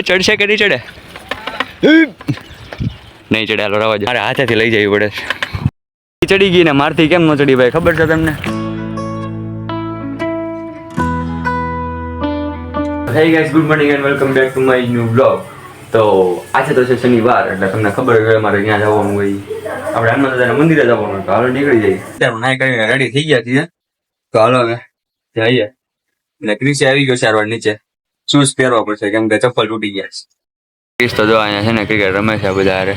ચડશે કે નહીં ચડે? નહીં ચડે. હાલો રવા દો. મારે હાથેથી લઈ જવી પડે. ચડી ગઈ ને મારથી કેમ ન ચડી ભાઈ ખબર છે તમને? Hey guys, good morning and welcome back to my new vlog. તો આજે તો છે શનિવાર એટલે તમને ખબર હોય મારે ત્યાં જવાનું હોય. આપણે હનુમાન દાદાના મંદિરે જવાનું તો હાલો નીકળી જઈએ. અત્યારે નાઈ કરીને રેડી થઈ ગયા છીએ તો હાલો હવે જઈએ. એટલે ક્રિસ આવી ગયો છે નીચે. શૂઝ પહેરવા પડશે કેમ કે ચપ્પલ તૂટી ગયા છે. ક્રિસ તો જો અહીંયા છે ને ક્રિકેટ રમે છે બધા હારે.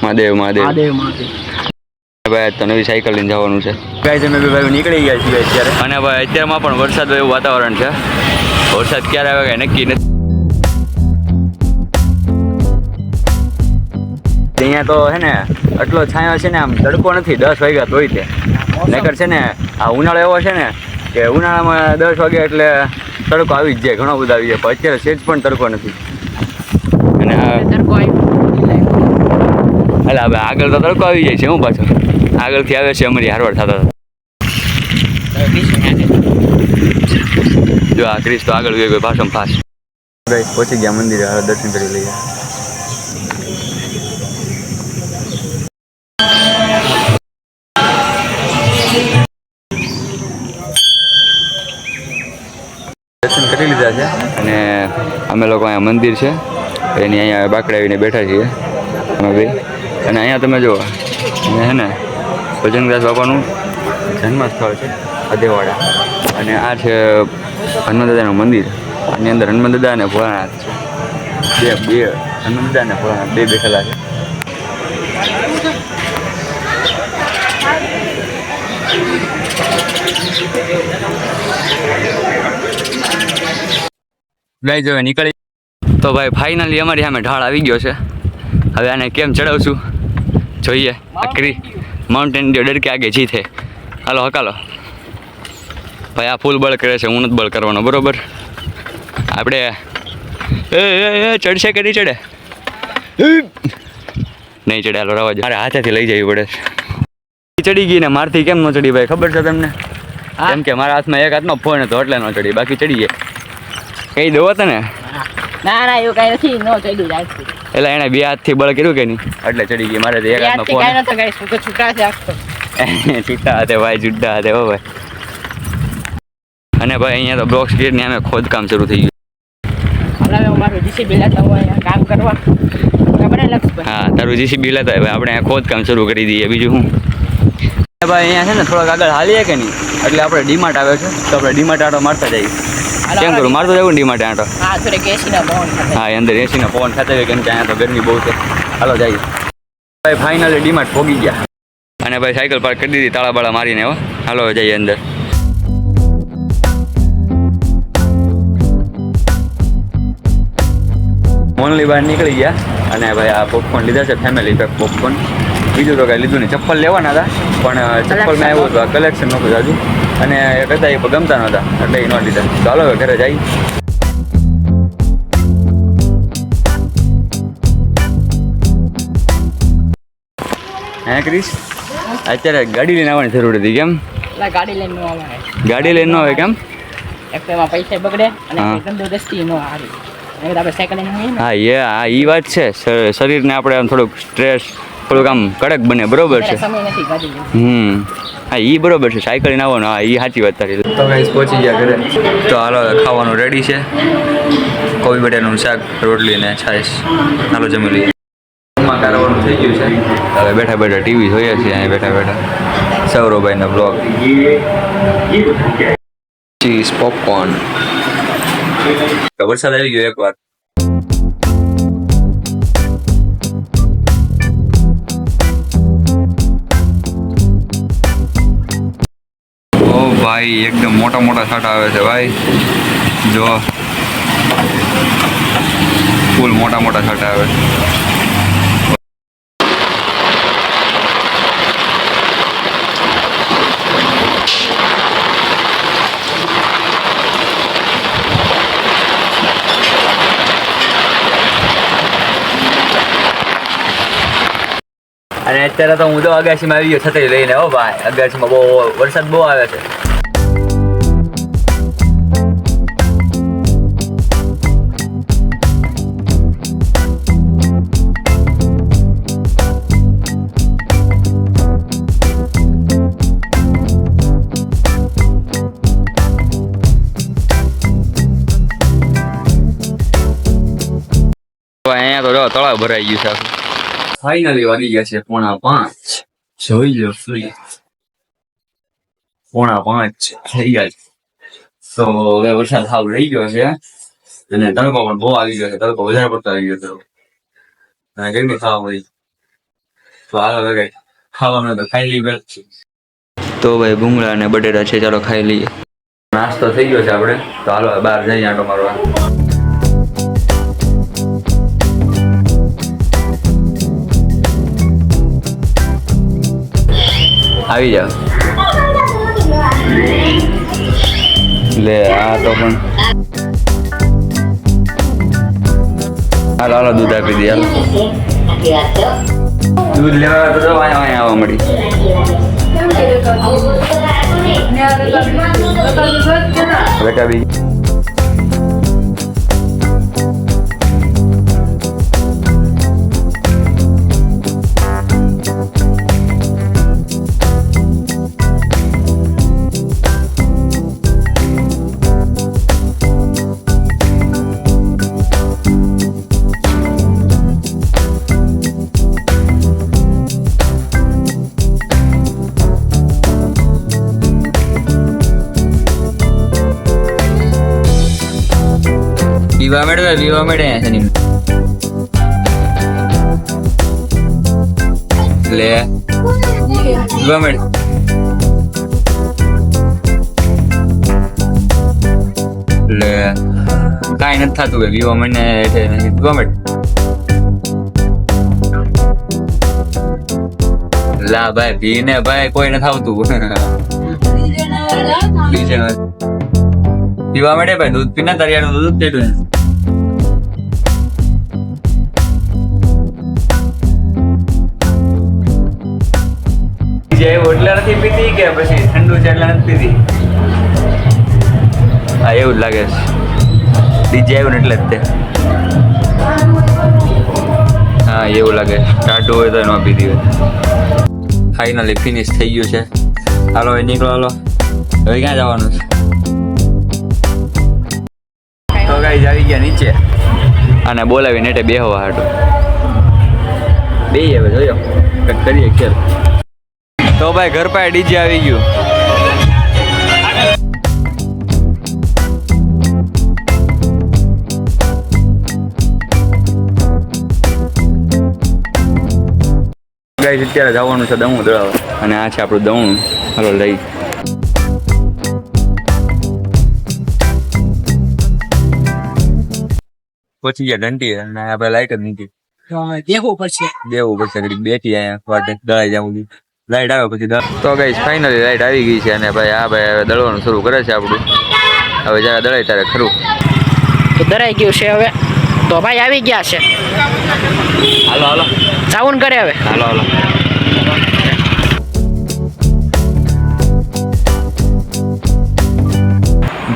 મહાદેવ ભાઈ તો નવી સાયકલ લઈને જવાનું છે. ગાઈસ અમે ભાઈ નીકળી ગયા છીએ અત્યારે. અને ભાઈ અત્યારમાં પણ વરસાદ એવું વાતાવરણ છે. વરસાદ ક્યારે આવે કઈ નક્કી નથી. અહીંયા તો છે ને આટલો છાંયો છે ને આમ તડકો નથી. 10 વાગ્યા તોય તે નકર છે ને આ ઉનાળો એવો છે ને કે ઉનાળામાં 10 વાગે એટલે તડકો આવી જ જાય. ઘણો બધો આવી જાય પણ અત્યારે સેજ પણ તડકો નથી. અને એટલે હવે આગળ તો તડકો આવી જાય છે. હું પાછો આગળથી આવે છે અમારી હારવાર થતા જો આ ક્રિસ તો આગળ ગયો પાછો ફાસ્ટ. ગાઈસ પહોંચી ગયા મંદિરે. હવે દર્શન કરી લઈએ. દર્શન કરી લીધા છે અને અમે લોકો અહીંયા મંદિર છે એની અહીંયા બાકડે આવીને બેઠા છીએ અમે ભાઈ. અને અહીંયા તમે જુઓ અહીંયા છે ને ભજનદાસ બાપાનું જન્મસ્થળ છે અદેવાડા. અને આ છે હનુમાન દાદાનું મંદિર. આની અંદર હનુમાન દાદા અને ભોળાનાથ છે. બે હનુમાન દાદા અને ભોળાનાથ બે બેઠેલા છે. ગાઈસ હવે નીકળી તો ભાઈ ફાઇનલી અમારી સામે ઢાળ આવી ગયો છે. હવે આને કેમ ચડાવશું જોઈએ. આખરી માઉન્ટેન જો ડર કે આગે જીતે. હાલો હકાલો ભાઈ. આ ફૂલ બળ કરે છે. હું નથી બળ કરવાનો બરોબર. આપણે ચડશે કે નહીં ચડે? નહીં ચડે. હાલો રવા દો. મારે હાથેથી લઈ જવી પડે. ચડી ગઈ ને મારથી કેમ ન ચડી ભાઈ ખબર છે તમને? કેમ કે મારા હાથમાં એક હાથનો ફોન હતો એટલે ન ચડી. બાકી ચડી જાય. કઈ દો હતો ને? ના એવું કઈ નથી. નો ચડ્યું જાય એટલે એને બે હાથથી બળ કર્યું કે નહીં એટલે ચડી ગઈ. મારે એક હાથનો ફોન છૂટા હાથે ભાઈ જુદ્ધા હાથે હો ભાઈ. અને ભાઈ અહીંયા તો બ્લોક સ્ક્રીન ની અમે ખોદકામ શરૂ થઈ ગયું. હા તારું જીસીબી લેતા ભાઈ આપણે ખોદકામ શરૂ કરી દઈએ. બીજું શું ભાઈ અહીંયા છે ને થોડાક આગળ હાલીએ કે નહીં એટલે આપણે ડીમાર્ટ આવે છે તો આપણે ડીમાર્ટ આટો મારતા જઈએ. કેમ કરું મારતો જવું ડીમાર્ટ આટો? હા અંદર એસીના પવન ખાતા હોય કેમ કે અહીંયા તો ગરમી બહુ છે. હાલો જઈએ ભાઈ. ફાઇનલી ડીમાર્ટ પહોંચી ગયા અને ભાઈ સાયકલ પાર્ક કરી દીધી તાળા બાળા મારીને. હો હાલો જઈએ અંદર. ઓનલી બહાર નીકળી ગયા અને ભાઈ આ પોપકોર્ન લીધા છે ફેમિલી પેક પોપકોર્ન. બીજું તો કાંઈ લીધું નહીં. ચપ્પલ લેવાના હતા પણ ચપ્પલમાં એવું હતું આ કલેક્શન નહોતું જાજુ અને એ કહેતા એ ગમતા નહોતા એટલે એ ન લીધા. તો હાલો હવે ઘરે જઈ. હે ક્રિસ અત્યારે ગાડી લઈને આવવાની જરૂર હતી કેમ? ગાડી લઈને ન આવે કેમ? પૈસા બગડે અને તંદુરસ્તી નો હારી. હા એ વાત છે. શરીરને આપણે આમ થોડુંક સ્ટ્રેસ થોડુંક આમ કડક બને બરોબર છે. હા એ બરોબર છે. સાયકલ આવવાનું હા એ સાચી વાત તારી. તો ગાઈસ પહોંચી ગયા ઘરે. તો હાલો ખાવાનું રેડી છે. કોબી બટાટાનું શાક રોટલી ને છાશ. હાલો જમી લઈએ. કરવાનું થઈ ગયું છે. હવે બેઠા બેઠા ટીવી જોઈએ છીએ. અહીંયા બેઠા બેઠા સૌરવભાઈનો બ્લોગ. Cheese popcorn. વરસાદ આવી ગયો એકવાર. ઓ ભાઈ એકદમ મોટા મોટા છાંટા આવે છે ભાઈ. જો ફૂલ મોટા મોટા છાંટા આવે. અને અત્યારે તો હું તો અગાસીમાં આવી ગયો છત્રી લઈને. હો ભાઈ, અગાસીમાં બહુ વરસાદ બહુ આવે છે. અહીંયા તો જો તળાવ ભરાઈ ગયું છે આખું. ફાઇનલી વાગી ગયા છે 4:05. જોઈ લો ફ્રી 4:05 થઈ ગયા છે. તો હવે વરસાદ સાવ રહી ગયો છે અને તડકો પણ બહુ આવી ગયો છે. તડકો વધારે પડતો આવી ગયો છે અને ગરમી ખાવા મળી. તો હાલો હવે ખાવાનું તો ખાઈ લઈએ. તો ભાઈ ભૂંગળા અને બટેટા છે, ચાલો ખાઈ લઈએ. નાસ્તો થઈ ગયો છે આપણે. તો હાલો બહાર જઈએ આંટો મારવા. આવી જાવ. લે આ તો પણ હાલો હાલો દૂધ આપી દે. હાલો દૂધ લેવા તો અહીંયા આવવા મળી. રકાબી વિવા મળે લે વિવા મળે. લે કાંઈ નથી થતું ભાઈ. વિવા મળે વિવા મળે. લા ભાઈ પીને ભાઈ કોઈ નથી આવતું. પીવા મળે ભાઈ દૂધ પીને તરિયાનું દૂધ પીધું. એટલે નથી પીતી કે પછી ઠંડુ છે એટલે નથી પીતી. હા એવું જ લાગે છે. ડીજે આવ્યું ને એટલે જ તે. હા એવું લાગે. ટાટું હોય તો ન પીધી હોય. ફાઇનલી ફિનિશ થઈ ગયું છે. હાલો હવે નીકળો. હાલો હવે ક્યાં જવાનું છે? તો ગાઈસ આવી ગયા નીચે અને બોલાવીને એટલે બેહવા હાટું. બે હવે જોયો કંઈક કરીએ ખેલ. તો ભાઈ ઘર પાસે ડીજે આવી ગયું. ગાઈસ અત્યારે જવાનું છે દમણ દળાવ અને આ છે આપણું દમણ. હાલો લઈ પહોંચી ગયા ઘંટી અને આપણે લાઈટ જ નથી. દેવું પડશે બેઠી અહીંયા વાટે દળાઈ જવું. લાઈટ આવે પછી તો ગાઈસ ફાઇનલી લાઈટ આવી ગઈ છે અને ભાઈ આ ભાઈ હવે દળવાનું શરૂ કરે છે આપણું. હવે જ્યારે દળાય ત્યારે ખરું તો દળાઈ ગયું છે હવે. તો ભાઈ આવી ગયા છે. હાલો હાલો સાઉન્ડ કરે હવે. હાલો હાલો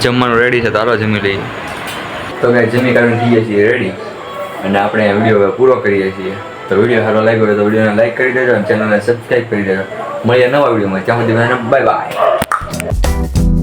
જમવાનું રેડી છે તો હાલો જમી લઈએ. તો ગાઈસ જમી કાઢીને થઈએ છીએ રેડી અને આપણે વિડીયો પૂરો કરીએ છીએ. તો વિડીયો સારો લાગ્યો હોય તો વિડીયોને લાઈક કરી દેજો અને ચેનલને સબસ્ક્રાઈબ કરી દેજો. મળીએ નવા વિડીયોમાં. ત્યાં સુધી બાય બાય.